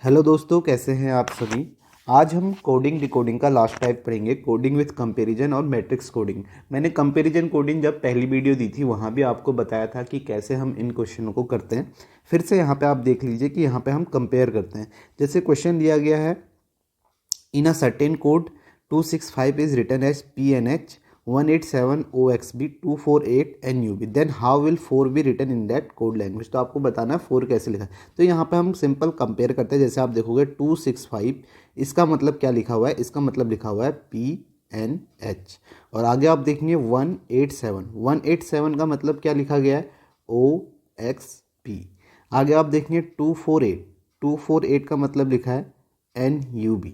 Hello दोस्तों, कैसे हैं आप सभी। आज हम कोडिंग डिकोडिंग का लास्ट टाइप पढ़ेंगे, कोडिंग विथ कंपैरिजन और मैट्रिक्स कोडिंग। मैंने कंपैरिजन कोडिंग जब पहली वीडियो दी थी वहाँ भी आपको बताया था कि कैसे हम इन क्वेश्चनों को करते हैं। फिर से यहाँ पे आप देख लीजिए कि यहाँ पे हम कंपेयर करते हैं। जैसे क्वेश्चन दिया गया है, in a certain code 265 is written as PNH 187 OXB 248 NUB, then how will 4 be written in that code language. तो आपको बताना है 4 कैसे लिखा है। तो यहाँ पे हम सिंपल कंपेयर करते हैं। जैसे आप देखोगे 265, इसका मतलब क्या लिखा हुआ है, इसका मतलब लिखा हुआ है PNH। और आगे आप देखेंगे 187 का मतलब क्या लिखा गया है, OXP। आगे आप देखेंगे 248 का मतलब लिखा है NUB।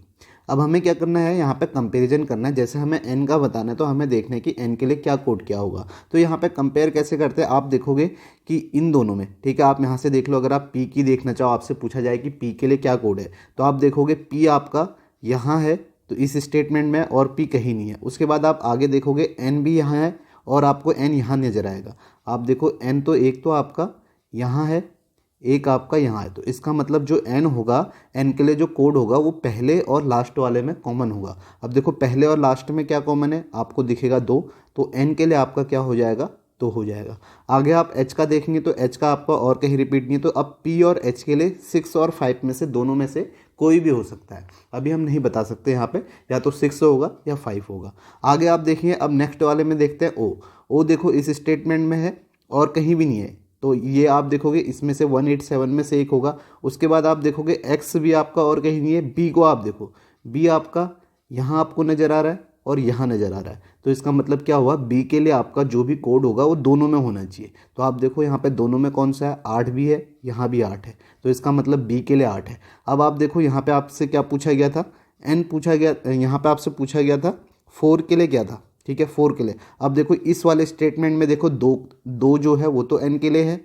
अब हमें क्या करना है, यहाँ पे कंपैरिजन करना है। जैसे हमें n का बताना है तो हमें देखना है कि n के लिए क्या कोड क्या होगा। तो यहाँ पे कंपेयर कैसे करते हैं, आप देखोगे कि इन दोनों में, ठीक है, आप यहाँ से देख लो। अगर आप p की देखना चाहो, आपसे पूछा जाए कि p के लिए क्या कोड है, तो आप देखोगे p आपका यहाँ है तो इस स्टेटमेंट में, और p कहीं नहीं है। उसके बाद आप आगे देखोगे n भी यहाँ है और आपको n यहाँ नजर आएगा। आप देखो n तो एक तो आपका यहाँ है, एक आपका यहाँ है। तो इसका मतलब जो n होगा, n के लिए जो कोड होगा वो पहले और लास्ट वाले में कॉमन होगा। अब देखो पहले और लास्ट में क्या कॉमन है, आपको दिखेगा 2, तो n के लिए आपका क्या हो जाएगा, 2 हो जाएगा। आगे आप h का देखेंगे तो h का आपका और कहीं रिपीट नहीं है। तो अब p और h के लिए 6 और 5 में से दोनों में से कोई भी हो सकता है। अभी हम नहीं बता सकते यहाँ पे, या तो 6 होगा या 5 होगा। आगे आप देखिए, अब नेक्स्ट वाले में देखते हैं o देखो इस स्टेटमेंट में है और कहीं भी नहीं है। तो ये आप देखोगे इसमें से 187 में से एक होगा। उसके बाद आप देखोगे x भी आपका और कहीं नहीं है। b को आप देखो, b आपका यहाँ आपको नज़र आ रहा है और यहाँ नज़र आ रहा है। तो इसका मतलब क्या हुआ, b के लिए आपका जो भी कोड होगा वो दोनों में होना चाहिए। तो आप देखो यहाँ पे दोनों में कौन सा है, 8 भी है, यहाँ भी 8 है। तो इसका मतलब b के लिए 8 है। अब आप देखो यहाँ पे आपसे क्या पूछा गया था, n पूछा गया, यहाँ पे आपसे पूछा गया था 4 के लिए क्या था, ठीक है, 4 के लिए। अब देखो इस वाले स्टेटमेंट में देखो दो जो है वो तो n के लिए है,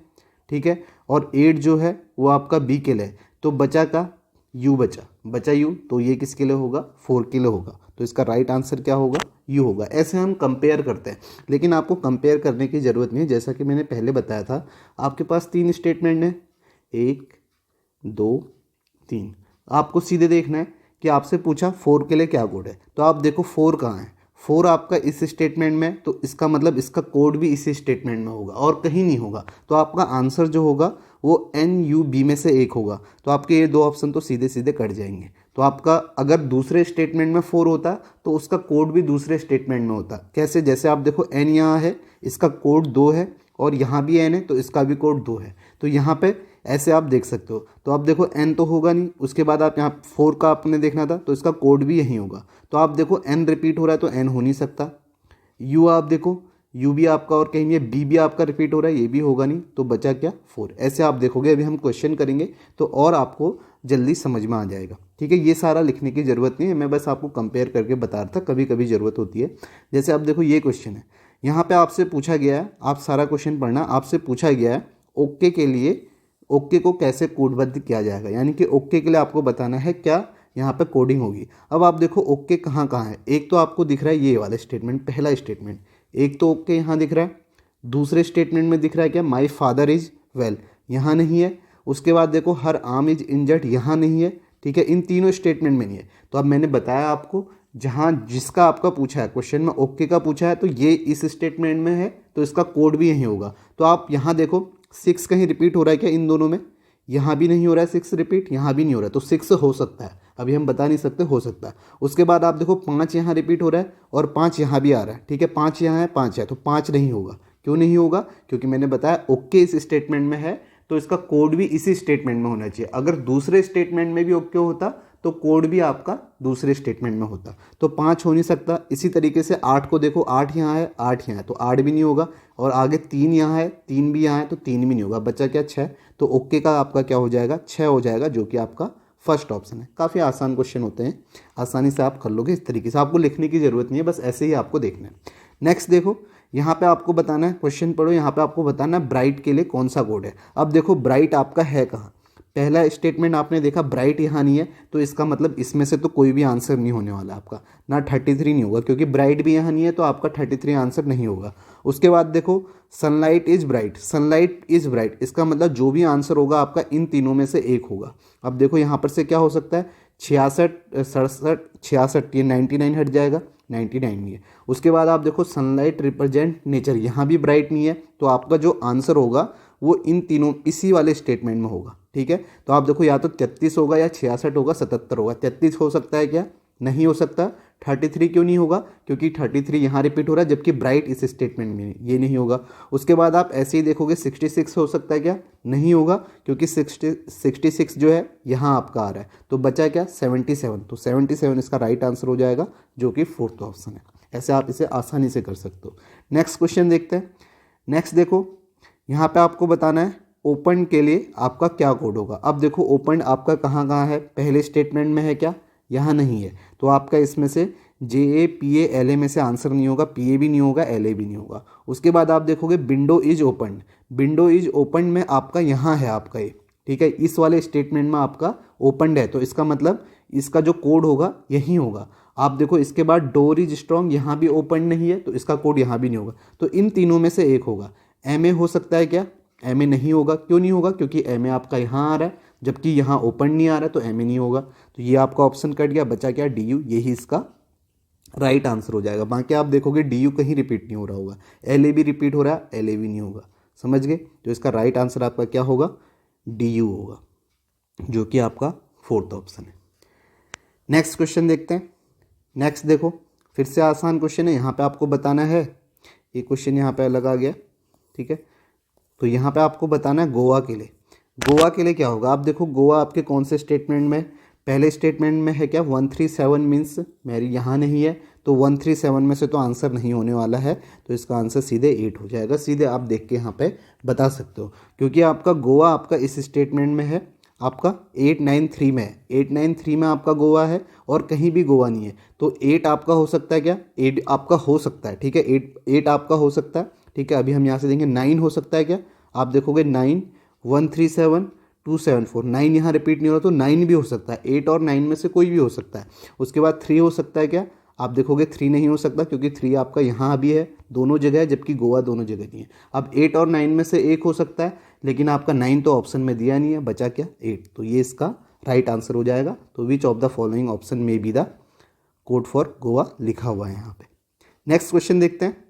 ठीक है, और 8 जो है वो आपका b के लिए है। तो बचा का u, बचा u, तो ये किसके लिए होगा, 4 के लिए होगा। तो इसका राइट आंसर क्या होगा, u होगा। ऐसे हम कंपेयर करते हैं, लेकिन आपको कंपेयर करने की ज़रूरत नहीं है। जैसा कि मैंने पहले बताया था, आपके पास 3 स्टेटमेंट हैं, 1 2 3। आपको सीधे देखना है कि आपसे पूछा 4 के लिए क्या कोड है। तो आप देखो 4 कहाँ है, 4 आपका इस स्टेटमेंट में, तो इसका मतलब इसका कोड भी इसी स्टेटमेंट में होगा और कहीं नहीं होगा। तो आपका आंसर जो होगा वो NUB में से एक होगा। तो आपके ये 2 ऑप्शन तो सीधे सीधे कट जाएंगे। तो आपका अगर दूसरे स्टेटमेंट में 4 होता तो उसका कोड भी दूसरे स्टेटमेंट में होता। कैसे, जैसे आप देखो n यहाँ है, इसका कोड 2 है, और यहाँ भी n है तो इसका भी कोड 2 है। तो यहाँ पे ऐसे आप देख सकते हो। तो आप देखो n तो होगा नहीं, उसके बाद आप यहाँ 4 का आपने देखना था तो इसका कोड भी यहीं होगा। तो आप देखो n रिपीट हो रहा है तो n हो नहीं सकता। u आप देखो, u भी आपका और कहीं नहीं है, b भी आपका रिपीट हो रहा है, ये भी होगा नहीं। तो बचा क्या, 4। ऐसे आप देखोगे, अभी हम क्वेश्चन करेंगे तो और आपको जल्दी समझ में आ जाएगा, ठीक है। ये सारा लिखने की ज़रूरत नहीं है, मैं बस आपको कंपेयर करके बता रहा था, कभी कभी ज़रूरत होती है। जैसे आप देखो ये क्वेश्चन है, यहाँ पे आपसे पूछा गया है, आप सारा क्वेश्चन पढ़ना, आपसे पूछा गया है ओके के लिए, ओके को कैसे कोडबद्ध किया जाएगा, यानी कि ओके के लिए आपको बताना है क्या यहाँ पे कोडिंग होगी। अब आप देखो ओके कहाँ कहाँ है, एक तो आपको दिख रहा है ये वाला स्टेटमेंट, पहला स्टेटमेंट, एक तो ओके यहाँ दिख रहा है। दूसरे स्टेटमेंट में दिख रहा है क्या, माई फादर इज वेल, यहाँ नहीं है। उसके बाद देखो हर आर्म इज इंजर्ड, यहाँ नहीं है, ठीक है। इन तीनों स्टेटमेंट में नहीं है। तो अब मैंने बताया आपको, जहाँ जिसका आपका पूछा है क्वेश्चन में ओके का पूछा है तो ये इस स्टेटमेंट में है, तो इसका कोड भी यहीं होगा। तो आप यहाँ देखो 6 कहीं रिपीट हो रहा है क्या इन दोनों में, यहाँ भी नहीं हो रहा है 6 रिपीट, यहाँ भी नहीं हो रहा है। तो 6 हो सकता है, अभी हम बता नहीं सकते, हो सकता है। उसके बाद आप देखो 5 यहाँ रिपीट हो रहा है और 5 यहाँ भी आ रहा है, ठीक है, 5 यहाँ है, 5 है, तो 5 नहीं होगा। क्यों नहीं होगा, क्योंकि मैंने बताया ओके इस स्टेटमेंट में है तो इसका कोड भी इसी स्टेटमेंट में होना चाहिए। अगर दूसरे स्टेटमेंट में भी ओके होता तो कोड भी आपका दूसरे स्टेटमेंट में होता। तो 5 हो नहीं सकता। इसी तरीके से 8 को देखो, 8 यहाँ है, 8 यहाँ है, तो 8 भी नहीं होगा। और आगे 3 यहाँ है, 3 भी यहाँ है, तो 3 भी नहीं होगा। बचा क्या, 6। तो ओके का आपका क्या हो जाएगा, 6 हो जाएगा, जो कि आपका फर्स्ट ऑप्शन है। काफ़ी आसान क्वेश्चन होते हैं, आसानी से आप कर लोगे। इस तरीके से आपको लिखने की ज़रूरत नहीं है, बस ऐसे ही आपको देखना है। नेक्स्ट देखो, यहाँ पे आपको बताना है, क्वेश्चन पढ़ो, यहाँ पे आपको बताना है ब्राइट के लिए कौन सा कोड है। अब देखो ब्राइट आपका है कहाँ, पहला स्टेटमेंट आपने देखा ब्राइट यहाँ नहीं है, तो इसका मतलब इसमें से तो कोई भी आंसर नहीं होने वाला आपका, ना 33 नहीं होगा, क्योंकि ब्राइट भी यहाँ नहीं है तो आपका 33 आंसर नहीं होगा। उसके बाद देखो sunlight is bright, sunlight is bright, इसका मतलब जो भी आंसर होगा आपका इन तीनों में से एक होगा। अब देखो यहाँ पर से क्या हो सकता है, 66, 67, 66, ये 99 हट जाएगा, 99 नहीं है। उसके बाद आप देखो सनलाइट रिप्रेजेंट नेचर, यहाँ भी ब्राइट नहीं है, तो आपका जो आंसर होगा वो इन तीनों इसी वाले स्टेटमेंट में होगा। ठीक है, तो आप देखो या तो 33 होगा या 66 होगा, 77 होगा। 33 हो सकता है क्या, नहीं हो सकता। 33 क्यों नहीं होगा, क्योंकि 33 यहाँ रिपीट हो रहा है, जबकि ब्राइट इस स्टेटमेंट में ये नहीं होगा। उसके बाद आप ऐसे ही देखोगे 66 हो सकता है क्या, नहीं होगा, क्योंकि 66 जो है यहाँ आपका आ रहा है। तो बचा क्या, 77, तो 77 इसका राइट आंसर हो जाएगा, जो कि फोर्थ ऑप्शन है। ऐसे आप इसे आसानी से कर सकते हो। नेक्स्ट क्वेश्चन देखते हैं। नेक्स्ट देखो यहाँ पे आपको बताना है ओपन के लिए आपका क्या कोड होगा। अब देखो ओपन आपका कहाँ कहाँ है, पहले स्टेटमेंट में है क्या, यहाँ नहीं है, तो आपका इसमें से JAPA LA में से आंसर नहीं होगा, PA भी नहीं होगा, LA भी नहीं होगा। उसके बाद आप देखोगे window is open, window is open में आपका यहाँ है आपका ये, ठीक है, इस वाले स्टेटमेंट में आपका ओपन है, तो इसका मतलब इसका जो कोड होगा यही होगा। आप देखो इसके बाद डोर इज स्ट्रॉन्ग, यहाँ भी ओपन नहीं है, तो इसका कोड यहाँ भी नहीं होगा, तो इन तीनों में से एक होगा। MA हो सकता है क्या, MA नहीं होगा, क्यों नहीं होगा, क्योंकि MA आपका यहाँ आ रहा है, जबकि यहाँ ओपन नहीं आ रहा है, तो MA नहीं होगा। तो ये आपका ऑप्शन कट गया, बचा क्या, DU, यही इसका राइट आंसर हो जाएगा। बाकी आप देखोगे DU कहीं रिपीट नहीं हो रहा होगा, LA भी रिपीट हो रहा है, LA भी नहीं होगा, समझ गए। तो इसका राइट आंसर आपका क्या होगा, DU होगा, जो कि आपका फोर्थ ऑप्शन है। नेक्स्ट क्वेश्चन देखते हैं। नेक्स्ट देखो फिर से आसान क्वेश्चन है, यहाँ पे आपको बताना है, ये क्वेश्चन यहाँ पे अलग आ गया, ठीक है। तो यहाँ पे आपको बताना है गोवा के लिए, गोवा के लिए क्या होगा। आप देखो गोवा आपके कौन से स्टेटमेंट में, पहले स्टेटमेंट में है क्या, 137 मीन्स मेरी यहाँ नहीं है, तो 137 में से तो आंसर नहीं होने वाला है, तो इसका आंसर सीधे 8 हो जाएगा। सीधे आप देख के यहाँ पे बता सकते हो, क्योंकि आपका गोवा आपका इस स्टेटमेंट में है, आपका 893 में है, 893 में आपका गोवा है और कहीं भी गोवा नहीं है, तो 8 आपका हो सकता है क्या, 8 आपका हो सकता है, ठीक है, 8 आपका हो सकता है, ठीक है। अभी हम यहाँ से देखेंगे 9 हो सकता है क्या, आप देखोगे 9, 137, 274, 9 यहाँ रिपीट नहीं हो रहा, तो 9 भी हो सकता है, 8 और 9 में से कोई भी हो सकता है। उसके बाद 3 हो सकता है क्या, आप देखोगे 3 नहीं हो सकता, क्योंकि 3 आपका यहाँ भी है, दोनों जगह है, जबकि गोवा दोनों जगह नहीं है। अब 8 और 9 में से एक हो सकता है, लेकिन आपका 9 तो ऑप्शन में दिया नहीं है, बचा क्या, 8, तो ये इसका राइट आंसर हो जाएगा। तो which of the following option में B the code for Goa लिखा हुआ है यहाँ पे। नेक्स्ट क्वेश्चन देखते हैं।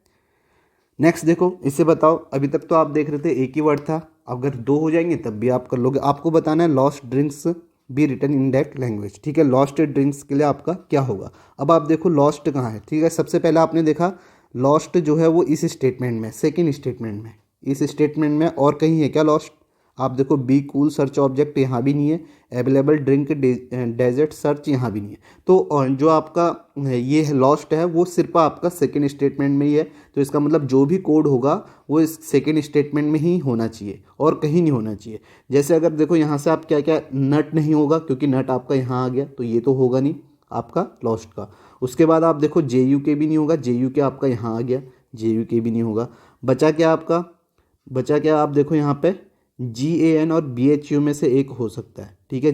नेक्स्ट देखो, इसे बताओ, अभी तक तो आप देख रहे थे एक ही वर्ड था, अगर 2 हो जाएंगे तब भी आप कर लोगे। आपको बताना है lost drinks be written in that language, ठीक है। लॉस्ट ड्रिंक्स के लिए आपका क्या होगा। अब आप देखो लॉस्ट कहाँ है, ठीक है। सबसे पहले आपने देखा लॉस्ट जो है वो इस स्टेटमेंट में, सेकेंड स्टेटमेंट में, इस स्टेटमेंट में, और कहीं है क्या लॉस्ट। आप देखो बी कूल सर्च ऑब्जेक्ट यहाँ भी नहीं है, अवेलेबल ड्रिंक डेजर्ट सर्च यहाँ भी नहीं है, तो जो आपका ये लॉस्ट है वो सिर्फ आपका सेकेंड स्टेटमेंट में ही है। तो इसका मतलब जो भी कोड होगा वो इस सेकेंड स्टेटमेंट में ही होना चाहिए और कहीं नहीं होना चाहिए। जैसे अगर देखो यहाँ से आप क्या क्या, नट नहीं होगा, क्योंकि नट आपका यहाँ आ गया, तो ये तो होगा नहीं आपका लॉस्ट का। उसके बाद आप देखो JUK भी नहीं होगा, JUK आपका यहाँ आ गया, JUK भी नहीं होगा। बचा क्या आपका, बचा क्या, आप देखो यहाँ पे GAN और BHU में से एक हो सकता है, ठीक है।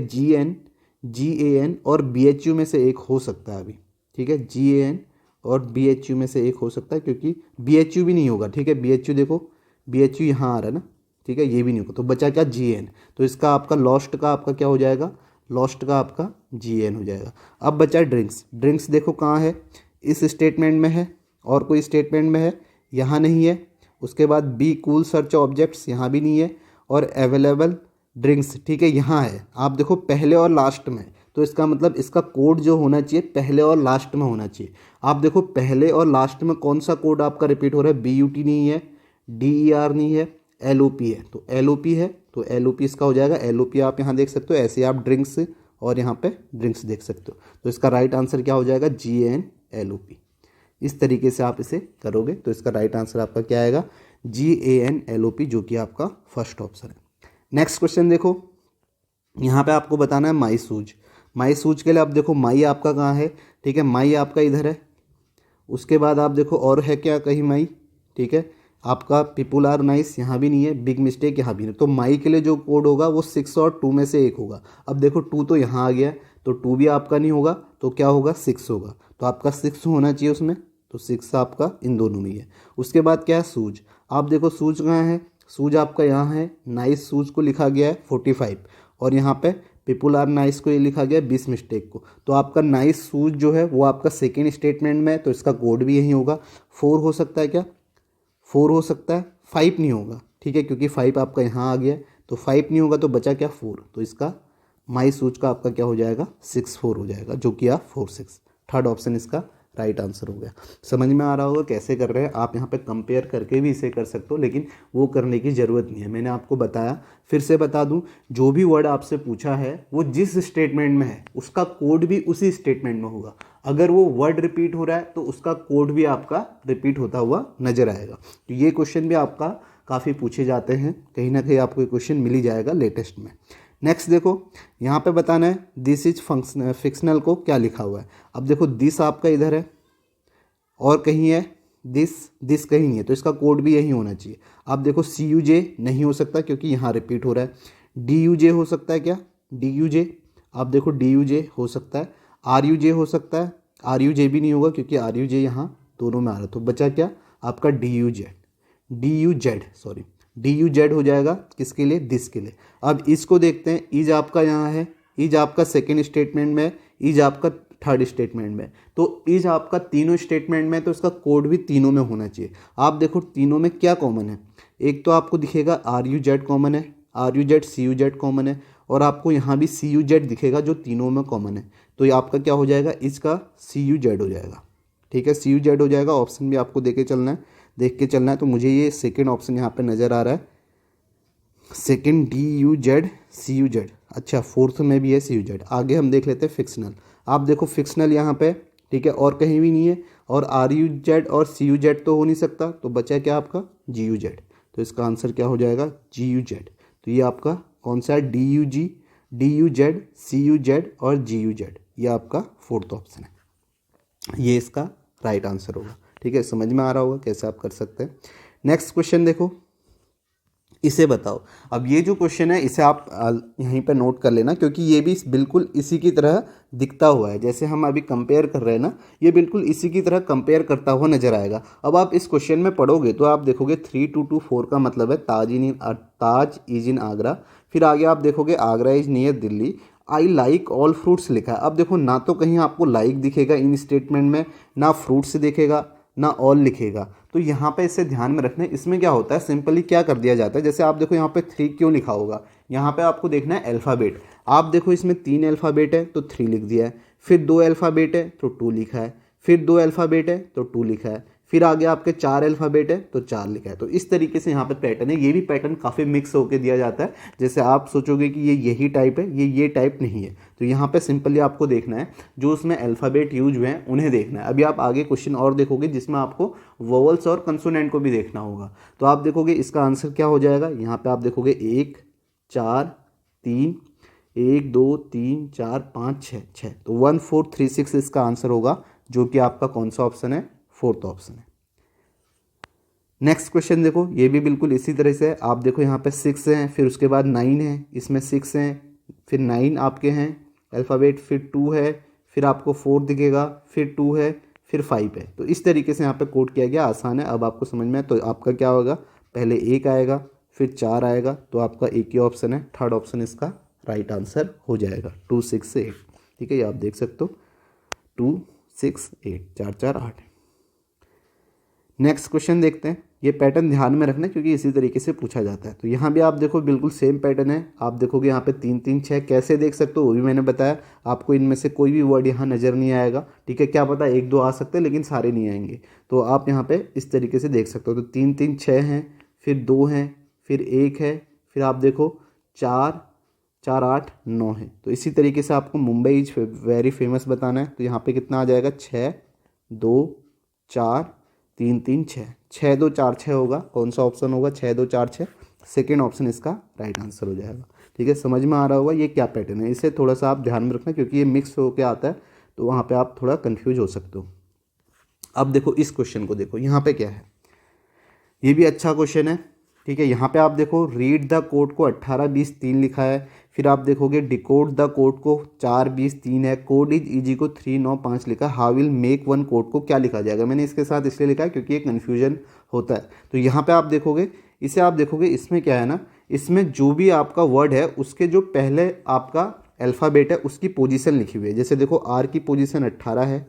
GAN और BHU में से एक हो सकता है अभी, ठीक है। GAN और BHU में से एक हो सकता है, क्योंकि BHU भी नहीं होगा, ठीक है। BHU देखो, BHU यहाँ आ रहा है ना, ठीक है, ये भी नहीं होगा। तो बचा क्या, GAN, तो इसका आपका लॉस्ट का आपका क्या हो जाएगा, लॉस्ट का आपका GAN हो जाएगा। अब बचा ड्रिंक्स, ड्रिंक्स देखो कहाँ है, इस स्टेटमेंट में है और कोई स्टेटमेंट में है, यहाँ नहीं है। उसके बाद बी कूल सर्च ऑब्जेक्ट्स यहाँ भी नहीं है, और अवेलेबल ड्रिंक्स, ठीक है, यहाँ है। आप देखो पहले और लास्ट में, तो इसका मतलब इसका कोड जो होना चाहिए पहले और लास्ट में होना चाहिए। आप देखो पहले और लास्ट में कौन सा कोड आपका रिपीट हो रहा है, BUT नहीं है, DER नहीं है, LOP है, तो LOP है, तो LOP इसका हो जाएगा। LOP आप यहाँ देख सकते हो, ऐसे आप ड्रिंक्स और यहाँ पे ड्रिंक्स देख सकते हो, तो इसका राइट आंसर क्या हो जाएगा, GAN LOP। इस तरीके से आप इसे करोगे तो इसका राइट आंसर आपका क्या आएगा, GAN LOP, जो कि आपका फर्स्ट ऑप्शन है। नेक्स्ट क्वेश्चन देखो, यहाँ पे आपको बताना है माई सूज। माई सूज के लिए आप देखो माई आपका कहाँ है, ठीक है, माई आपका इधर है। उसके बाद आप देखो और है क्या कहीं माई, ठीक है, आपका पीपुल आर नाइस यहाँ भी नहीं है, बिग मिस्टेक यहाँ भी नहीं, तो माई के लिए जो कोड होगा वो 6 और 2 में से एक होगा। अब देखो 2 तो यहाँ आ गया, तो 2 भी आपका नहीं होगा, तो क्या होगा 6 होगा, तो आपका 6 होना चाहिए उसमें, तो 6 आपका इन दोनों में ही है। उसके बाद क्या है सूज, आप देखो सूज कहाँ है, सूज आपका यहाँ है, नाइस सूज को लिखा गया है 45 और यहाँ पे पीपुल आर नाइस को ये लिखा गया 20 मिस्टेक को, तो आपका नाइस सूज जो है वो आपका सेकेंड स्टेटमेंट में है, तो इसका कोड भी यही होगा। 4 हो सकता है क्या, 4 हो सकता है, 5 नहीं होगा, ठीक है, क्योंकि 5 आपका यहाँ आ गया है, तो 5 नहीं होगा तो बचा क्या 4, तो इसका माई सूज का आपका क्या हो जाएगा 6-4 हो जाएगा, जो कि आप 4-6, थर्ड ऑप्शन इसका राइट आंसर हो गया। समझ में आ रहा होगा कैसे कर रहे हैं आप, यहाँ पे कंपेयर करके भी इसे कर सकते हो, लेकिन वो करने की ज़रूरत नहीं है, मैंने आपको बताया। फिर से बता दूं, जो भी वर्ड आपसे पूछा है वो जिस स्टेटमेंट में है उसका कोड भी उसी स्टेटमेंट में होगा। अगर वो वर्ड रिपीट हो रहा है तो उसका कोड भी आपका रिपीट होता हुआ नजर आएगा। तो ये क्वेश्चन भी आपका काफ़ी पूछे जाते हैं, कहीं ना कहीं आपको क्वेश्चन मिल ही जाएगा लेटेस्ट में। नेक्स्ट देखो, यहाँ पे बताना है दिस इज फंक्शन फिक्शनल को क्या लिखा हुआ है। अब देखो दिस आपका इधर है और कहीं है दिस कहीं नहीं है, तो इसका कोड भी यही होना चाहिए। आप देखो CUJ नहीं हो सकता क्योंकि यहाँ रिपीट हो रहा है। DUJ हो सकता है क्या, DUJ, आप देखो DUJ हो सकता है, RUJ हो सकता है, RUJ भी नहीं होगा क्योंकि RUJ यहाँ दोनों में आ रहा है, तो बचा क्या आपका DUZ हो जाएगा किसके लिए, दिस के लिए। अब इसको देखते हैं, इज आपका यहाँ है, इज आपका सेकेंड स्टेटमेंट में, इज आपका थर्ड स्टेटमेंट में, तो इज आपका तीनों स्टेटमेंट में, तो इसका कोड भी तीनों में होना चाहिए। आप देखो तीनों में क्या कॉमन है, एक तो आपको दिखेगा RUZ कॉमन है, RUZ CUZ कॉमन है, और आपको यहाँ भी CUZ दिखेगा जो तीनों में कॉमन है, तो ये आपका क्या हो जाएगा, इसका CUZ हो जाएगा, ठीक है, CUZ हो जाएगा। ऑप्शन भी आपको देख के चलना है, तो मुझे ये सेकेंड ऑप्शन यहाँ पे नज़र आ रहा है, सेकेंड DUZ CUZ, अच्छा फोर्थ में भी है CUZ। आगे हम देख लेते हैं फिक्शनल। आप देखो फिक्शनल यहाँ पे, ठीक है, और कहीं भी नहीं है, और RUZ और CUZ तो हो नहीं सकता, तो बचा क्या आपका GUZ, तो इसका आंसर क्या हो जाएगा GUZ। तो ये आपका कौन सा है, DUZ CUZ और GUZ, ये आपका फोर्थ ऑप्शन है, ये इसका राइट आंसर होगा। ठीक है, समझ में आ रहा होगा कैसे आप कर सकते हैं। नेक्स्ट क्वेश्चन देखो, इसे बताओ। अब ये जो क्वेश्चन है इसे आप यहीं पर नोट कर लेना, क्योंकि ये भी बिल्कुल इसी की तरह दिखता हुआ है, जैसे हम अभी कंपेयर कर रहे हैं ना, ये बिल्कुल इसी की तरह कंपेयर करता हुआ नजर आएगा। अब आप इस क्वेश्चन में पढ़ोगे तो आप देखोगे 3224 का मतलब है ताज इज इन आगरा। फिर आगे आप देखोगे Agra is near Delhi, I like all fruits लिखा है। अब देखो ना तो कहीं आपको लाइक दिखेगा इन स्टेटमेंट में, ना फ्रूट्स दिखेगा, ना ऑल लिखेगा, तो यहाँ पे इसे ध्यान में रखना है। इसमें क्या होता है, सिंपली क्या कर दिया जाता है, जैसे आप देखो यहाँ पे 3 क्यों लिखा होगा, यहाँ पे आपको देखना है अल्फ़ाबेट। आप देखो इसमें 3 अल्फ़ाबेट है तो 3 लिख दिया है, फिर 2 अल्फ़ाबेट है तो 2 लिखा है, फिर 2 अल्फ़ाबेट है तो 2 लिखा है, फिर आगे आपके 4 अल्फ़ाबेट है तो 4 लिखा है। तो इस तरीके से यहाँ पे पैटर्न है। ये भी पैटर्न काफ़ी मिक्स होकर दिया जाता है, जैसे आप सोचोगे कि ये यही टाइप है, ये टाइप नहीं है। तो यहाँ पे सिंपली आपको देखना है जो उसमें अल्फ़ाबेट यूज हुए हैं उन्हें देखना है। अभी आप आगे क्वेश्चन और देखोगे जिसमें आपको वोवल्स और कंसोनेंट को भी देखना होगा, तो आप देखोगे इसका आंसर क्या हो जाएगा। यहाँ पे आप देखोगे 1 4 3 1 2 3 4 5 6, तो 1 4 3 6 इसका आंसर होगा, जो कि आपका कौन सा ऑप्शन है, फोर्थ ऑप्शन है। नेक्स्ट क्वेश्चन देखो, ये भी बिल्कुल इसी तरह से है। आप देखो यहाँ पे 6 हैं, फिर उसके बाद 9 है, इसमें 6 हैं, फिर 9 आपके हैं अल्फ़ाबेट, फिर 2 है, फिर आपको 4 दिखेगा, फिर 2 है, फिर 5 है। तो इस तरीके से यहाँ पे कोड किया गया, आसान है। अब आपको समझ में है तो आपका क्या होगा, पहले 1 आएगा, फिर 4 आएगा, तो आपका एक ही ऑप्शन है, थर्ड ऑप्शन इसका राइट आंसर हो जाएगा 2 6 8। ठीक है, ये आप देख सकते हो 2 6 8 4 4 8। नेक्स्ट क्वेश्चन देखते हैं। ये पैटर्न ध्यान में रखना क्योंकि इसी तरीके से पूछा जाता है। तो यहाँ भी आप देखो बिल्कुल सेम पैटर्न है। आप देखोगे यहाँ पे 3 3 6 कैसे देख सकते हो वो भी मैंने बताया आपको। इनमें से कोई भी वर्ड यहाँ नज़र नहीं आएगा, ठीक है, क्या पता 1 2 आ सकते हैं लेकिन सारे नहीं आएंगे। तो आप यहाँ पे इस तरीके से देख सकते हो। तो 3 3 6 हैं, फिर 2 हैं, फिर 1 है, फिर आप देखो 4 4 8 9 है। तो इसी तरीके से आपको मुंबई इज वेरी फेमस बताना है। तो यहाँ पे कितना आ जाएगा, 6 2 4 3 3 6 6 2 4 6 होगा। कौन सा ऑप्शन होगा, 6 2 4 6, सेकेंड ऑप्शन इसका राइट आंसर हो जाएगा। ठीक है, समझ में आ रहा होगा ये क्या पैटर्न है। इसे थोड़ा सा आप ध्यान में रखना क्योंकि ये मिक्स होकर आता है, तो वहाँ पे आप थोड़ा कंफ्यूज हो सकते हो। अब देखो इस क्वेश्चन को देखो, यहाँ पे क्या है, ये भी अच्छा क्वेश्चन है। ठीक है, यहाँ पे आप देखो रीड द कोड को 18 20 3 लिखा है। फिर आप देखोगे डिकोड द कोड को 4 20 3 है। कोड इज इजी को 3 9 5 लिखा है। How will make one code को क्या लिखा जाएगा, मैंने इसके साथ इसलिए लिखा है क्योंकि ये कन्फ्यूजन होता है। तो यहाँ पे आप देखोगे, इसे आप देखोगे, इसमें क्या है ना, इसमें जो भी आपका वर्ड है उसके जो पहले आपका अल्फ़ाबेट है उसकी पोजीशन लिखी हुई है। जैसे देखो आर की पोजीशन 18 है,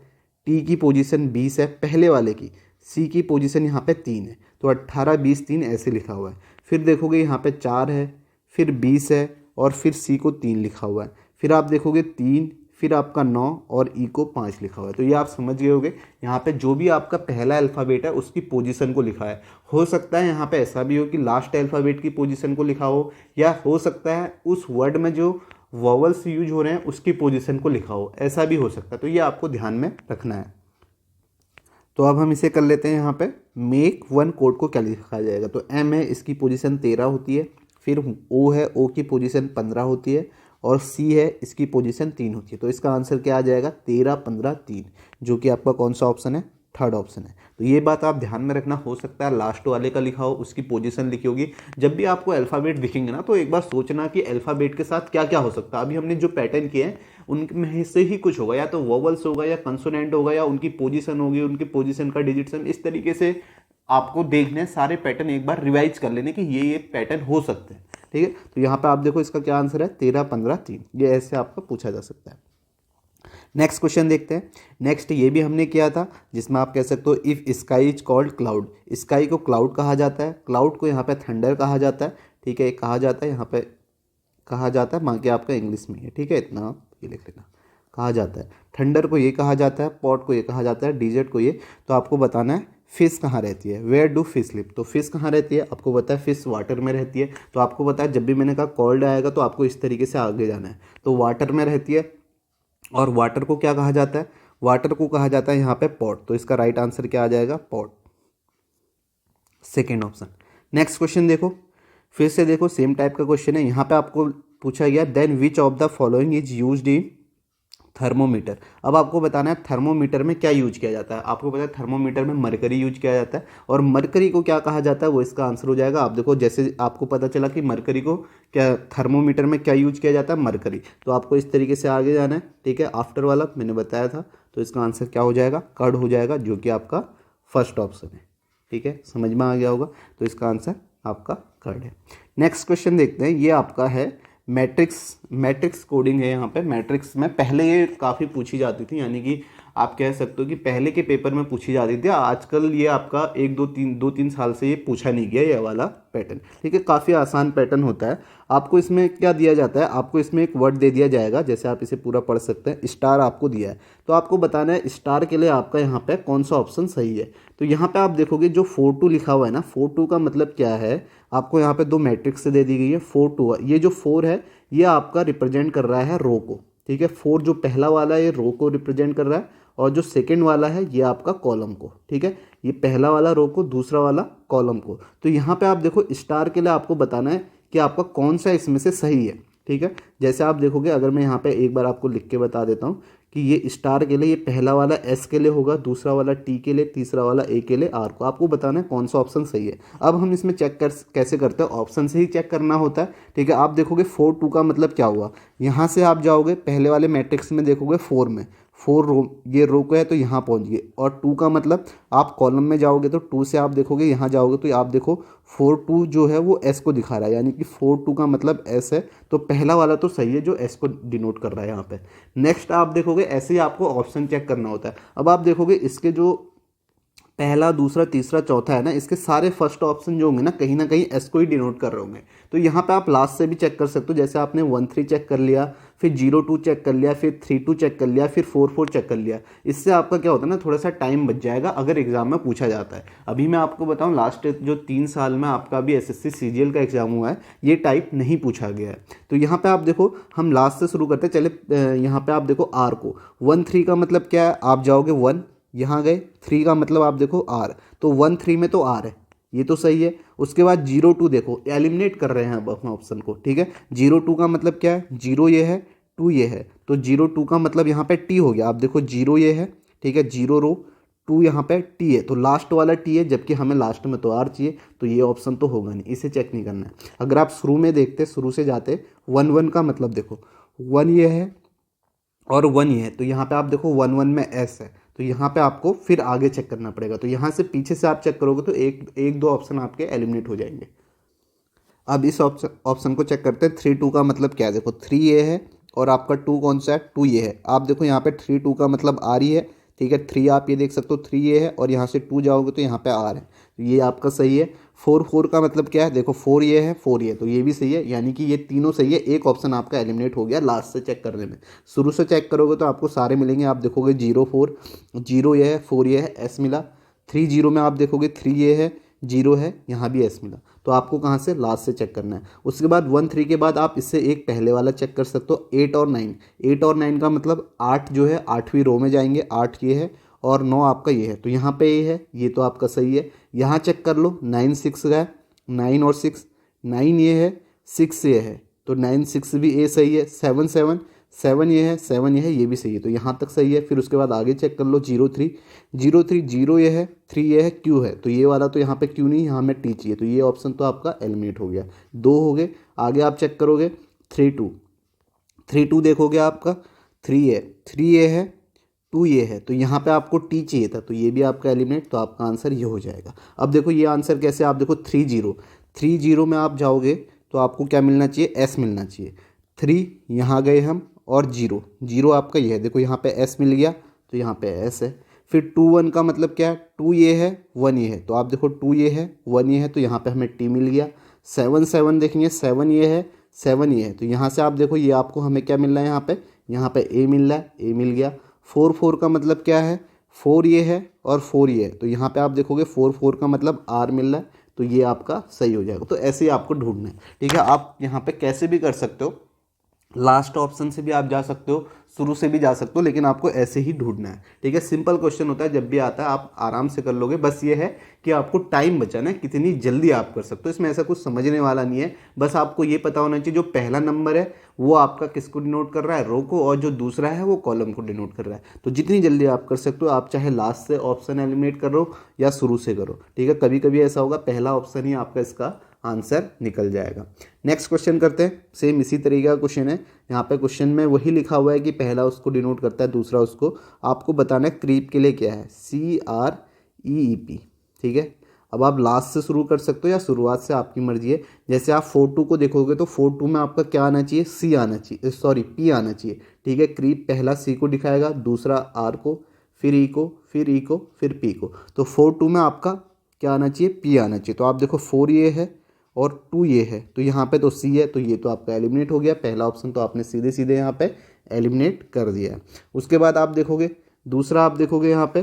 टी की पोजीशन 20 है पहले वाले की, सी की पोजीशन यहाँ पे 3 है, तो 18 20 3 ऐसे लिखा हुआ है। फिर देखोगे यहाँ पे 4 है, फिर 20 है, और फिर सी को 3 लिखा हुआ है। फिर आप देखोगे 3, फिर आपका 9 और ई को 5 लिखा हुआ है। तो ये आप समझ गए होगे, यहाँ पे जो भी आपका पहला अल्फ़ाबेट है उसकी पोजीशन को लिखा है। हो सकता है यहाँ पे ऐसा भी हो कि लास्ट अल्फ़ाबेट की पोजीशन को लिखा हो, या हो सकता है उस वर्ड में जो वॉवल्स यूज हो रहे हैं उसकी पोजीशन को लिखा हो, ऐसा भी हो सकता है। तो ये आपको ध्यान में रखना है। तो अब हम इसे कर लेते हैं। यहाँ पे मेक वन कोड को क्या लिखा जाएगा, तो एम है, इसकी पोजीशन 13 होती है। फिर ओ है, ओ की पोजीशन 15 होती है। और सी है, इसकी पोजीशन 3 होती है। तो इसका आंसर क्या आ जाएगा, 13 15 3, जो कि आपका कौन सा ऑप्शन है, थर्ड ऑप्शन है। तो ये बात आप ध्यान में रखना। हो सकता है लास्ट वाले का लिखा हो, उसकी पोजीशन लिखी होगी। जब भी आपको अल्फ़ाबेट दिखेंगे ना, तो एक बार सोचना कि अल्फ़ाबेट के साथ क्या क्या हो सकता है। अभी हमने जो पैटर्न किए हैं उनमें से ही कुछ होगा, या तो वोवल्स होगा, या कंसोनेंट होगा, या उनकी पोजीशन होगी, उनकी पोजीशन का डिजिट सम। इस तरीके से आपको देखने सारे पैटर्न एक बार रिवाइज कर लेने कि ये पैटर्न हो सकते हैं। ठीक है, तो यहाँ पे आप देखो इसका क्या आंसर है, 13 15 3। ये ऐसे आपका पूछा जा सकता है। नेक्स्ट क्वेश्चन देखते हैं। नेक्स्ट ये भी हमने किया था, जिसमें आप कह सकते हो if sky is called cloud. Sky को क्लाउड कहा जाता है, क्लाउड को यहाँ पे थंडर कहा जाता है। ठीक है, कहा जाता है, यहाँ पे कहा जाता है, बाकी आपका इंग्लिश में है। ठीक है, इतना आप ये लिख लेना, कहा जाता है। थंडर को ये कहा जाता है, पॉट को ये कहा जाता है, डिजर्ट को ये। तो आपको बताना है फिश कहाँ रहती है, वेयर डू फिश लिव। तो फिश कहाँ रहती है, आपको पता है फिश वाटर में रहती है। तो आपको पता है जब भी मैंने कहा कॉल्ड आएगा तो आपको इस तरीके से आगे जाना है। तो वाटर में रहती है, और वाटर को क्या कहा जाता है, वाटर को कहा जाता है यहाँ पे पॉट। तो इसका राइट आंसर क्या आ जाएगा, pot, second option. Next question देखो, फिर से देखो सेम टाइप का क्वेश्चन है। यहाँ पे आपको पूछा गया then which of the following is used in thermometer. अब आपको बताना है थर्मोमीटर में क्या यूज किया जाता है। आपको पता है थर्मोमीटर में मरकरी यूज किया जाता है, और मरकरी को क्या कहा जाता है वो इसका आंसर हो जाएगा। आप देखो जैसे आपको पता चला कि मरकरी को क्या, थर्मोमीटर में क्या यूज किया जाता है, मरकरी। तो आपको इस तरीके से आगे जाना है। ठीक है, आफ्टर वाला मैंने बताया था। तो इसका आंसर क्या हो जाएगा, कर्ड हो जाएगा, जो कि आपका फर्स्ट ऑप्शन है। ठीक है, समझ में आ गया होगा। तो इसका आंसर आपका कर्ड है। नेक्स्ट क्वेश्चन देखते हैं। ये आपका है मैट्रिक्स कोडिंग है। यहाँ पे मैट्रिक्स में पहले ये काफ़ी पूछी जाती थी, यानी कि आप कह सकते हो कि पहले के पेपर में पूछी जाती थी। आजकल ये आपका 1 2 3 साल से ये पूछा नहीं गया, ये वाला पैटर्न। ठीक है, काफ़ी आसान पैटर्न होता है। आपको इसमें क्या दिया जाता है, आपको इसमें एक वर्ड दे दिया जाएगा, जैसे आप इसे पूरा पढ़ सकते हैं। स्टार आपको दिया है, तो आपको बताना है स्टार के लिए आपका यहाँ पे कौन सा ऑप्शन सही है। तो यहाँ पे आप देखोगे जो 4 2 लिखा हुआ है ना, 4 2 का मतलब क्या है, आपको यहाँ पे 2 मैट्रिक्स से दे दी गई है। 4 2, ये जो 4 है ये आपका रिप्रेजेंट कर रहा है रो को। ठीक है, 4 जो पहला वाला है ये रो को रिप्रेजेंट कर रहा है, और जो सेकंड वाला है ये आपका कॉलम को। ठीक है, ये पहला वाला रो को, दूसरा वाला कॉलम को। तो यहाँ पे आप देखो स्टार के लिए आपको बताना है कि आपका कौन सा इसमें से सही है। ठीक है, जैसे आप देखोगे, अगर मैं यहाँ पे एक बार आपको लिख के बता देता हूँ कि ये स्टार के लिए ये पहला वाला एस के लिए होगा, दूसरा वाला टी के लिए, तीसरा वाला ए के लिए आर को। आपको बताना है कौन सा ऑप्शन सही है। अब हम इसमें चेक कैसे करते हैं, ऑप्शन से ही चेक करना होता है। ठीक है, आप देखोगे 4 2 का मतलब क्या हुआ, यहाँ से आप जाओगे पहले वाले मैट्रिक्स में, देखोगे 4 में 4 रो, ये रो को है तो यहाँ पहुँच गए। और 2 का मतलब आप कॉलम में जाओगे तो 2 से आप देखोगे यहाँ जाओगे तो आप देखो 4 2 जो है वो एस को दिखा रहा है, यानी कि 4 2 का मतलब एस है। तो पहला वाला तो सही है जो एस को डिनोट कर रहा है यहाँ पे। नेक्स्ट आप देखोगे ऐसे ही आपको ऑप्शन चेक करना होता है। अब आप देखोगे इसके जो पहला दूसरा तीसरा चौथा है ना, इसके सारे फर्स्ट ऑप्शन जो होंगे ना कहीं एस को ही डिनोट कर रहे होंगे। तो यहाँ पे आप लास्ट से भी चेक कर सकते हो, जैसे आपने 1 3 चेक कर लिया, फिर 0 2 चेक कर लिया, फिर 3 2 चेक कर लिया, फिर 4 4 चेक कर लिया। इससे आपका क्या होता है ना, थोड़ा सा टाइम बच जाएगा अगर एग्जाम में पूछा जाता है। अभी मैं आपको बताऊं लास्ट जो 3 साल में आपका भी एसएससी सीजीएल का एग्जाम हुआ है, ये टाइप नहीं पूछा गया है। तो यहाँ पे आप देखो, हम लास्ट से शुरू करते हैं। चले यहाँ पे आप देखो आर को, 1 3 का मतलब क्या है, आप जाओगे 1, यहाँ गए, 3 का मतलब आप देखो आर, तो 1 3 में तो आर है, ये तो सही है। उसके बाद 0 2 देखो, एलिमिनेट कर रहे हैं अब अपना ऑप्शन को। ठीक है, 0 2 का मतलब क्या है, 0 ये है, 2 ये है, तो 0 2 का मतलब यहाँ पे टी हो गया। आप देखो 0 ये है, ठीक है, 0 रो, 2 यहाँ पे टी है तो लास्ट वाला टी है, जबकि हमें लास्ट में तो आर चाहिए, तो ये ऑप्शन तो होगा नहीं, इसे चेक नहीं करना है। अगर आप शुरू में देखते, शुरू से जाते 1 का मतलब देखो 1 ये है और 1 ये है, तो यहाँ पे आप देखो 1 में एस है, तो यहाँ पे आपको फिर आगे चेक करना पड़ेगा। तो यहाँ से पीछे से आप चेक करोगे तो एक दो ऑप्शन आपके एलिमिनेट हो जाएंगे। अब इस ऑप्शन को चेक करते हैं। 3 2 का मतलब क्या है, देखो 3 ये है और आपका 2 कौन सा है, 2 ये है। आप देखो यहाँ पे 3 2 का मतलब आर ही है, ठीक है। 3 आप ये देख सकते हो 3 ये है और यहाँ से 2 जाओगे तो यहाँ पे आर है, तो ये आपका सही है। 4 4 का मतलब क्या है, देखो 4 ये है 4 ये, तो ये भी सही है, यानी कि ये तीनों सही है। एक ऑप्शन आपका एलिमिनेट हो गया लास्ट से चेक करने में। शुरू से चेक करोगे तो आपको सारे मिलेंगे। आप देखोगे 0 4 0 ये है, 4 ये है, एस मिला। 3 0 में आप देखोगे 3 ये है, 0 है, यहाँ भी एस मिला। तो आपको कहाँ से, लास्ट से चेक करना है। उसके बाद 1 3 के बाद आप इससे एक पहले वाला चेक कर सकते हो, 8 और 9। 8 और 9 का मतलब 8 जो है 8वीं रो में जाएंगे, 8 ये है और 9 आपका ये है, तो यहाँ पे ये है, ये तो आपका सही है। यहाँ चेक कर लो 9 6 का है, 9 और 6, 9 ये है 6 ये है, तो 9 6 भी ए सही है। 7 7 7 ये है, 7 ये है, ये भी सही है, तो यहाँ तक सही है। फिर उसके बाद आगे चेक कर लो 0 3 0 3 0 ये है, 3 ये है, क्यू है, तो ये वाला तो यहाँ पे क्यू नहीं, यहाँ में टी चाहिए, तो ये ऑप्शन तो आपका एलिमिनेट हो गया। 2 हो गए। आगे आप चेक करोगे 3 2 3 2 देखोगे आपका 3 है, 3 ये है, 2 ये है, तो यहाँ पे आपको टी चाहिए था, तो ये भी आपका एलिमिनेट, तो आपका आंसर ये हो जाएगा। अब देखो ये आंसर कैसे, आप देखो 3 0 3 0 में आप जाओगे तो आपको क्या मिलना चाहिए, एस मिलना चाहिए। 3 यहाँ गए हम और 0 0 आपका ये है, देखो यहाँ पे एस मिल गया, तो यहाँ पे एस है। फिर 2 1 का मतलब क्या है, 2 ये है 1 ये है, तो आप देखो 2 ये है 1 ये है, तो यहाँ पे हमें टी मिल गया। 7 7 देखेंगे, 7 ये है 7 ये है, तो यहाँ से आप देखो ये आपको हमें क्या मिल रहा है, यहाँ पे ए मिल रहा है, ए मिल गया। 4 4 का मतलब क्या है, 4 ये है और 4 ये है, तो यहाँ पे आप देखोगे 4 4 का मतलब आर मिल रहा है, तो ये आपका सही हो जाएगा। तो ऐसे ही आपको ढूंढना है, ठीक है। आप यहाँ पे कैसे भी कर सकते हो, लास्ट ऑप्शन से भी आप जा सकते हो, शुरू से भी जा सकते हो, लेकिन आपको ऐसे ही ढूंढना है, ठीक है। सिंपल क्वेश्चन होता है, जब भी आता है आप आराम से कर लोगे। बस ये है कि आपको टाइम बचाना है, कितनी जल्दी आप कर सकते हो। इसमें ऐसा कुछ समझने वाला नहीं है, बस आपको ये पता होना चाहिए जो पहला नंबर है वो आपका किसको डिनोट कर रहा है, रो को, और जो दूसरा है वो कॉलम को डिनोट कर रहा है। तो जितनी जल्दी आप कर सकते हो, आप चाहे लास्ट से ऑप्शन एलिमिनेट करो या शुरू से करो, ठीक है। कभी कभी ऐसा होगा पहला ऑप्शन ही आपका इसका आंसर निकल जाएगा। नेक्स्ट क्वेश्चन करते हैं। सेम इसी तरीके का क्वेश्चन है। यहाँ पे क्वेश्चन में वही लिखा हुआ है कि पहला उसको डिनोट करता है, दूसरा उसको। आपको बताना है क्रीप के लिए क्या है, CREEP, ठीक है। अब आप लास्ट से शुरू कर सकते हो या शुरुआत से, आपकी मर्जी है। जैसे आप 4 2 को देखोगे तो 4 2 में आपका क्या आना चाहिए, सी आना चाहिए, सॉरी पी आना चाहिए, ठीक है। क्रीप पहला सी को दिखाएगा, दूसरा आर को, फिर ई को, फिर ई को, फिर पी को। तो 4 2 में आपका क्या आना चाहिए, पी आना चाहिए। तो आप देखो 4 ये है और 2 ये है, तो यहाँ पे तो सी है, तो ये तो आपका एलिमिनेट हो गया। पहला ऑप्शन तो आपने सीधे सीधे यहाँ पे एलिमिनेट कर दिया है। उसके बाद आप देखोगे दूसरा, आप देखोगे यहाँ पे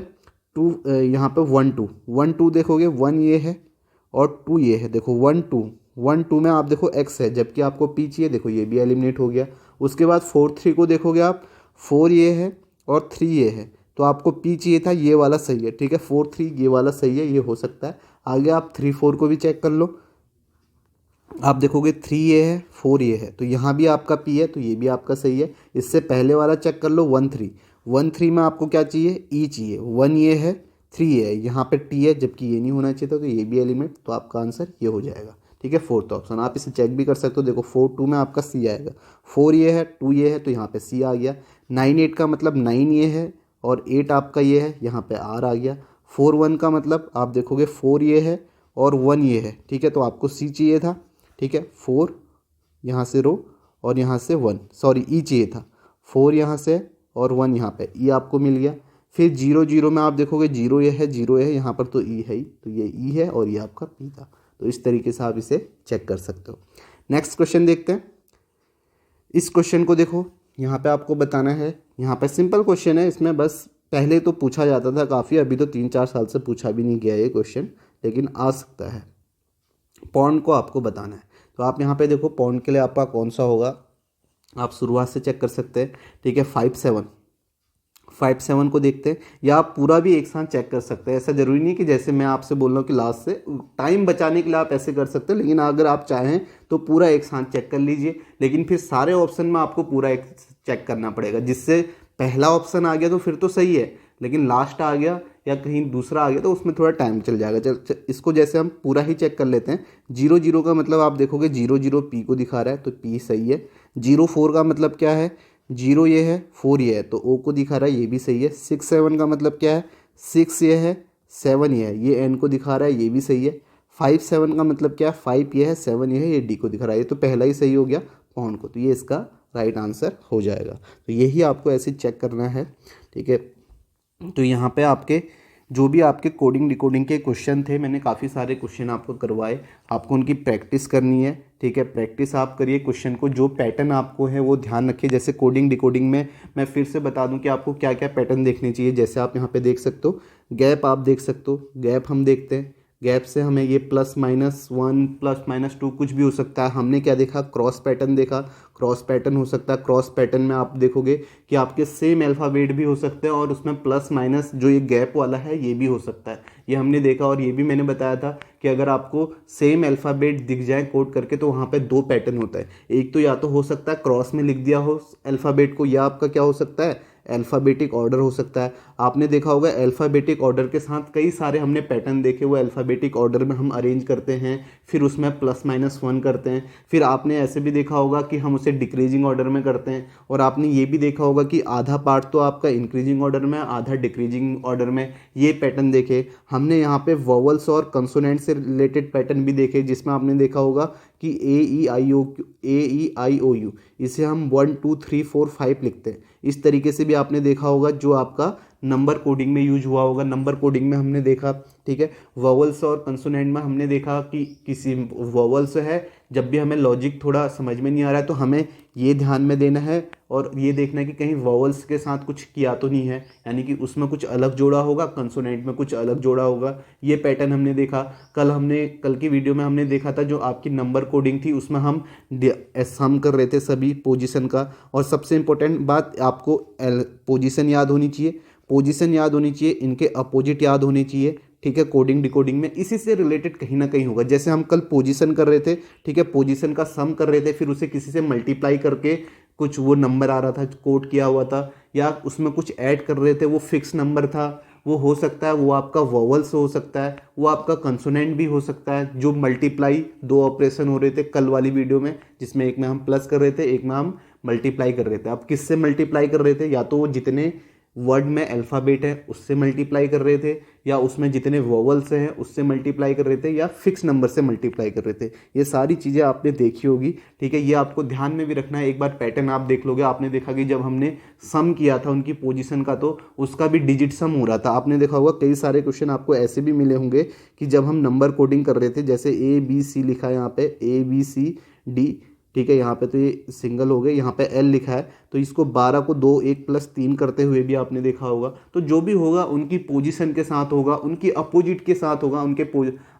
2, यहाँ पे 1 2 1 2 देखोगे, 1 ये है और 2 ये है। देखो 1 2 में आप देखो एक्स है, जबकि आपको पी चाहिए, देखो ये भी एलिमिनेट हो गया। उसके बाद 4 3 को देखोगे आप, 4 ये है और 3 ये है, तो आपको पी चाहिए था, ये वाला सही है, ठीक है। 4 3 ये वाला सही है, ये हो सकता है। आगे आप 3 4 को भी चेक कर लो, आप देखोगे 3 ये है 4 ये है, तो यहाँ भी आपका पी है, तो ये भी आपका सही है। इससे पहले वाला चेक कर लो 1 3 में आपको क्या चाहिए, ई चाहिए। 1 ये है, 3 ये है, यहाँ पे टी है, जबकि ये नहीं होना चाहिए था, तो ये भी एलिमेंट, तो आपका आंसर ये हो जाएगा, ठीक है। फोर्थ ऑप्शन आप इसे चेक भी कर सकते हो। देखो 4 2 में आपका सी आएगा, 4 ये है 2 ये है, तो यहाँ पे सी आ गया। 9 8 का मतलब 9 ये है और 8 आपका ये है, यहाँ पे आर आ गया। 4 1 का मतलब आप देखोगे 4 ये है और 1 ये है, ठीक है, तो आपको सी चाहिए था, ठीक है। 4 यहाँ से रो और यहाँ से 1, सॉरी ई चाहिए था। 4 यहाँ से और 1 यहाँ पे, ई आपको मिल गया। फिर 0 0 में आप देखोगे 0 ये है, 0 है, यहाँ पर तो ई है ही, तो ये ई है और ये आपका पी था। तो इस तरीके से आप इसे चेक कर सकते हो। नेक्स्ट क्वेश्चन देखते हैं। इस क्वेश्चन को देखो, यहाँ पे आपको बताना है, यहाँ पे सिंपल क्वेश्चन है। इसमें बस पहले तो पूछा जाता था काफ़ी, अभी तो 3-4 साल से पूछा भी नहीं गया ये क्वेश्चन, लेकिन आ सकता है। पॉन्ड को आपको बताना है, तो आप यहाँ पे देखो पॉन्ड के लिए आपका कौन सा होगा, आप शुरुआत से चेक कर सकते हैं, ठीक है। 5 7 को देखते हैं, या आप पूरा भी एक साथ चेक कर सकते हैं। ऐसा जरूरी नहीं कि जैसे मैं आपसे बोल रहा हूँ कि लास्ट से, टाइम बचाने के लिए आप ऐसे कर सकते हैं, लेकिन अगर आप चाहें तो पूरा एक साथ चेक कर लीजिए। लेकिन फिर सारे ऑप्शन में आपको पूरा एक चेक करना पड़ेगा, जिससे पहला ऑप्शन आ गया तो फिर तो सही है, लेकिन लास्ट आ गया या कहीं दूसरा आ गया तो उसमें थोड़ा टाइम चल जाएगा। इसको जैसे हम पूरा ही चेक कर लेते हैं। 0 0 का मतलब आप देखोगे 0 0 पी को दिखा रहा है तो पी सही है। 0 4 का मतलब क्या है, 0 ये है 4 ये है तो ओ को दिखा रहा है, ये भी सही है। 6 7 का मतलब क्या है, 6 ये है 7 ये है, ये एन को दिखा रहा है, ये भी सही है। 5 7 का मतलब क्या है, 5 ये है 7 ये है, ये डी को दिखा रहा है, ये तो पहला ही सही हो गया पॉन्ड को, तो ये इसका राइट आंसर हो जाएगा। तो यही आपको ऐसे चेक करना है, ठीक है। तो यहाँ पे आपके जो भी आपके कोडिंग डिकोडिंग के क्वेश्चन थे, मैंने काफ़ी सारे क्वेश्चन आपको करवाए, आपको उनकी प्रैक्टिस करनी है, ठीक है। प्रैक्टिस आप करिए क्वेश्चन को, जो पैटर्न आपको है वो ध्यान रखिए। जैसे कोडिंग डिकोडिंग में मैं फिर से बता दूं कि आपको क्या क्या पैटर्न देखने चाहिए। जैसे आप यहाँ पे देख सकते हो, गैप आप देख सकते हो, गैप हम देखते हैं, गैप से हमें ये +-1 +-2 कुछ भी हो सकता है। हमने क्या देखा, क्रॉस पैटर्न देखा, क्रॉस पैटर्न हो सकता है। क्रॉस पैटर्न में आप देखोगे कि आपके सेम अल्फ़ाबेट भी हो सकते हैं और उसमें +- जो ये गैप वाला है ये भी हो सकता है, ये हमने देखा। और ये भी मैंने बताया था कि अगर आपको सेम अल्फ़ाबेट दिख जाए कोड करके तो वहाँ पे 2 पैटर्न होता है। एक तो या तो हो सकता है क्रॉस में लिख दिया हो अल्फ़ाबेट को, या आपका क्या हो सकता है, अल्फ़ाबेटिक ऑर्डर हो सकता है। आपने देखा होगा अल्फ़ाबेटिक ऑर्डर के साथ कई सारे हमने पैटर्न देखे, वो अल्फ़ाबेटिक ऑर्डर में हम अरेंज करते हैं, फिर उसमें +-1 करते हैं। फिर आपने ऐसे भी देखा होगा कि हम उसे डिक्रीजिंग ऑर्डर में करते हैं। और आपने ये भी देखा होगा कि आधा पार्ट तो आपका इंक्रीजिंग ऑर्डर में, आधा डिक्रीजिंग ऑर्डर में, ये पैटर्न देखे हमने। यहाँ पे वोवल्स और कंसोनेंट से रिलेटेड पैटर्न भी देखे, जिसमें आपने देखा होगा कि A E I O U इसे हम 1 2 3 4 5 लिखते हैं। इस तरीके से भी आपने देखा होगा, जो आपका नंबर कोडिंग में यूज हुआ होगा। नंबर कोडिंग में हमने देखा, ठीक है। वोवल्स और कंसोनेंट में हमने देखा कि किसी वोवल्स है, जब भी हमें लॉजिक थोड़ा समझ में नहीं आ रहा है तो हमें ये ध्यान में देना है और ये देखना है कि कहीं वोवल्स के साथ कुछ किया तो नहीं है, यानी कि उसमें कुछ अलग जोड़ा होगा, कंसोनेंट में कुछ अलग जोड़ा होगा। ये पैटर्न हमने देखा। कल की वीडियो में हमने देखा था, जो आपकी नंबर कोडिंग थी उसमें हम सम कर रहे थे सभी पोजीशन का। और सबसे इंपॉर्टेंट बात, आपको पोजीशन याद होनी चाहिए, पोजीशन याद होनी चाहिए, इनके अपोजिट याद होने चाहिए, ठीक है। कोडिंग डिकोडिंग में इसी से रिलेटेड कहीं ना कहीं होगा। जैसे हम कल पोजीशन कर रहे थे, ठीक है, पोजीशन का सम कर रहे थे, फिर उसे किसी से मल्टीप्लाई करके कुछ वो नंबर आ रहा था, कोड किया हुआ था, या उसमें कुछ ऐड कर रहे थे, वो फिक्स नंबर था, वो हो सकता है वो आपका वोवल्स हो सकता है, वो आपका कंसोनेंट भी हो सकता है। जो मल्टीप्लाई 2 ऑपरेशन हो रहे थे कल वाली वीडियो में, जिसमें एक में हम प्लस कर रहे थे, एक में हम मल्टीप्लाई कर रहे थे। अब किससे मल्टीप्लाई कर रहे थे, या तो वो जितने वर्ड में अल्फ़ाबेट है उससे मल्टीप्लाई कर रहे थे, या उसमें जितने वोवल्स हैं उससे मल्टीप्लाई कर रहे थे, या फिक्स नंबर से मल्टीप्लाई कर रहे थे। ये सारी चीज़ें आपने देखी होगी, ठीक है। ये आपको ध्यान में भी रखना है। एक बार पैटर्न आप देख लोगे, आपने देखा कि जब हमने सम किया था उनकी पोजीशन का, तो उसका भी डिजिट सम हो रहा था। आपने देखा होगा कई सारे क्वेश्चन आपको ऐसे भी मिले होंगे कि जब हम नंबर कोडिंग कर रहे थे, जैसे ABC लिखा है यहाँ पे, ABCD, ठीक है। यहाँ पे तो ये सिंगल हो गए, यहाँ पे L लिखा है, तो इसको 12 को 2 1 + 3 करते हुए भी आपने देखा होगा। तो जो भी होगा उनकी पोजीशन के साथ होगा, उनकी अपोजिट के साथ होगा, उनके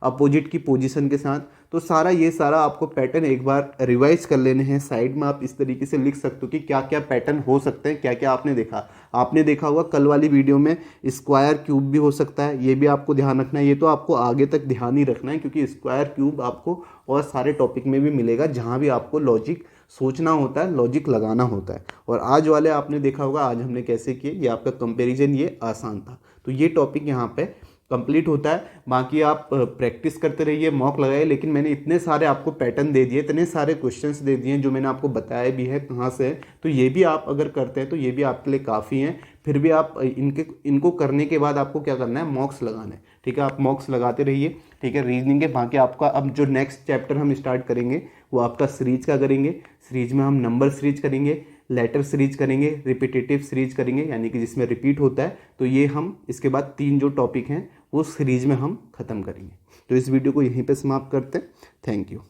अपोजिट की पोजीशन के साथ। तो ये सारा आपको पैटर्न एक बार रिवाइज कर लेने हैं। साइड में आप इस तरीके से लिख सकते हो कि क्या क्या पैटर्न हो सकते हैं, क्या क्या आपने देखा। आपने देखा होगा कल वाली वीडियो में स्क्वायर क्यूब भी हो सकता है, ये भी आपको ध्यान रखना है। ये तो आपको आगे तक ध्यान ही रखना है, क्योंकि स्क्वायर क्यूब आपको और सारे टॉपिक में भी मिलेगा, जहाँ भी आपको लॉजिक सोचना होता है, लॉजिक लगाना होता है। और आज वाले आपने देखा होगा आज हमने कैसे किए, ये आपका कंपैरिजन, ये आसान था। तो ये टॉपिक यहाँ पे कंप्लीट होता है। बाकी आप प्रैक्टिस करते रहिए, मॉक लगाइए। लेकिन मैंने इतने सारे आपको पैटर्न दे दिए, इतने सारे क्वेश्चंस दे दिए, जो मैंने आपको बताया भी है कहाँ से है, तो ये भी आप अगर करते हैं तो ये भी आपके लिए काफ़ी हैं। फिर भी आप इनको करने के बाद आपको क्या करना है, मॉक्स लगाना है, ठीक है। आप मॉक्स लगाते रहिए, ठीक है। रीजनिंग के बाकी आपका अब जो नेक्स्ट चैप्टर हम स्टार्ट करेंगे वो आपका सीरीज का करेंगे। सीरीज में हम नंबर सीरीज करेंगे, लेटर सीरीज करेंगे, रिपीटेटिव सीरीज करेंगे, यानी कि जिसमें रिपीट होता है। तो ये हम इसके बाद 3 जो टॉपिक हैं वो सीरीज में हम ख़त्म करेंगे। तो इस वीडियो को यहीं पे समाप्त करते हैं। Thank you.